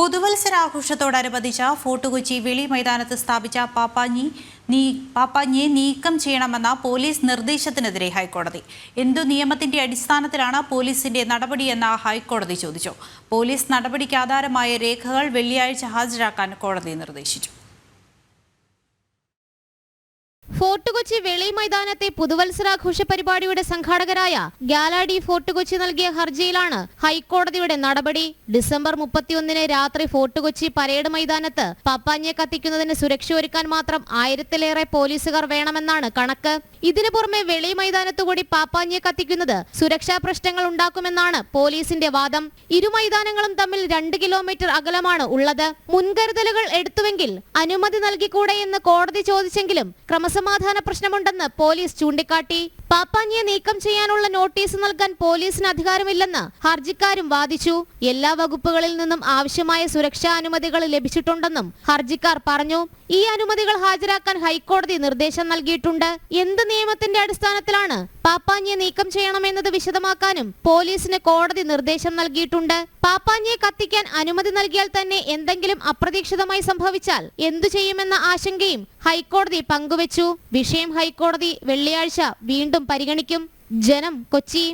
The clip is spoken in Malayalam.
പുതുവത്സരാഘോഷത്തോടനുബന്ധിച്ച് ഫോർട്ട് കൊച്ചി വെളി മൈതാനത്ത് സ്ഥാപിച്ച പാപ്പാഞ്ഞിയെ നീക്കം ചെയ്യണമെന്ന പോലീസ് നിർദ്ദേശത്തിനെതിരെ ഹൈക്കോടതി. എന്തു നിയമത്തിന്റെ അടിസ്ഥാനത്തിലാണ് പോലീസിന്റെ നടപടിയെന്ന് ഹൈക്കോടതി ചോദിച്ചു. പോലീസ് നടപടിക്ക് ആധാരമായ രേഖകൾ വെള്ളിയാഴ്ച ഹാജരാക്കാൻ കോടതി നിർദ്ദേശിച്ചു. ഫോർട്ട് കൊച്ചി വെളി മൈതാനത്തെ പുതുവത്സരാഘോഷ പരിപാടിയുടെ സംഘാടകരായ ഗാലാഡി ഫോർട്ട് കൊച്ചി നൽകിയ ഹർജിയിലാണ് ഹൈക്കോടതിയുടെ നടപടി. ഡിസംബർ 31 രാത്രി ഫോർട്ട് കൊച്ചി പരേഡ് മൈതാനത്ത് പാപ്പാഞ്ഞിയെ കത്തിക്കുന്നതിന് സുരക്ഷ ഒരുക്കാൻ മാത്രം 1000-ലേറെ പോലീസുകാർ വേണമെന്നാണ് കണക്ക്. ഇതിനു പുറമെ വെളി മൈതാനത്തുകൂടി പാപ്പാഞ്ഞിയെ കത്തിക്കുന്നത് സുരക്ഷാ പ്രശ്നങ്ങൾ ഉണ്ടാക്കുമെന്നാണ് പോലീസിന്റെ വാദം. ഇരു മൈതാനങ്ങളും തമ്മിൽ 2 കിലോമീറ്റർ അകലമാണ് ഉള്ളത്. മുൻകരുതലുകൾ എടുത്തുവെങ്കിൽ അനുമതി നൽകിക്കൂടെയെന്ന് കോടതി ചോദിച്ചെങ്കിലും ക്രമസമാധാന പ്രശ്നമുണ്ടെന്ന് പോലീസ് ചൂണ്ടിക്കാട്ടി. പാപ്പാഞ്ഞിയെ നീക്കം ചെയ്യാനുള്ള നോട്ടീസ് നൽകാൻ പോലീസിന് അധികാരമില്ലെന്ന് ഹർജിക്കാരും വാദിച്ചു. എല്ലാ വകുപ്പുകളിൽ നിന്നും ആവശ്യമായ സുരക്ഷാ അനുമതികൾ ലഭിച്ചിട്ടുണ്ടെന്നും ഹർജിക്കാർ പറഞ്ഞു. ഈ അനുമതികൾ ഹാജരാക്കാൻ ഹൈക്കോടതി നിർദ്ദേശം നൽകിയിട്ടുണ്ട്. എന്ത് നിയമത്തിന്റെ അടിസ്ഥാനത്തിലാണ് പാപ്പാഞ്ഞിയെ നീക്കം ചെയ്യണമെന്നത് വിശദമാക്കാനും പോലീസിന് കോടതി നിർദ്ദേശം നൽകിയിട്ടുണ്ട്. പാപ്പാഞ്ഞിയെ കത്തിക്കാൻ അനുമതി നൽകിയാൽ തന്നെ എന്തെങ്കിലും അപ്രതീക്ഷിതമായി സംഭവിച്ചാൽ എന്തു ചെയ്യുമെന്ന ആശങ്കയും ഹൈക്കോടതി പങ്കുവച്ചു. വിഷയം ഹൈക്കോടതി വെള്ളിയാഴ്ച വീണ്ടും പരിഗണിക്കും. ജനം, കൊച്ചി.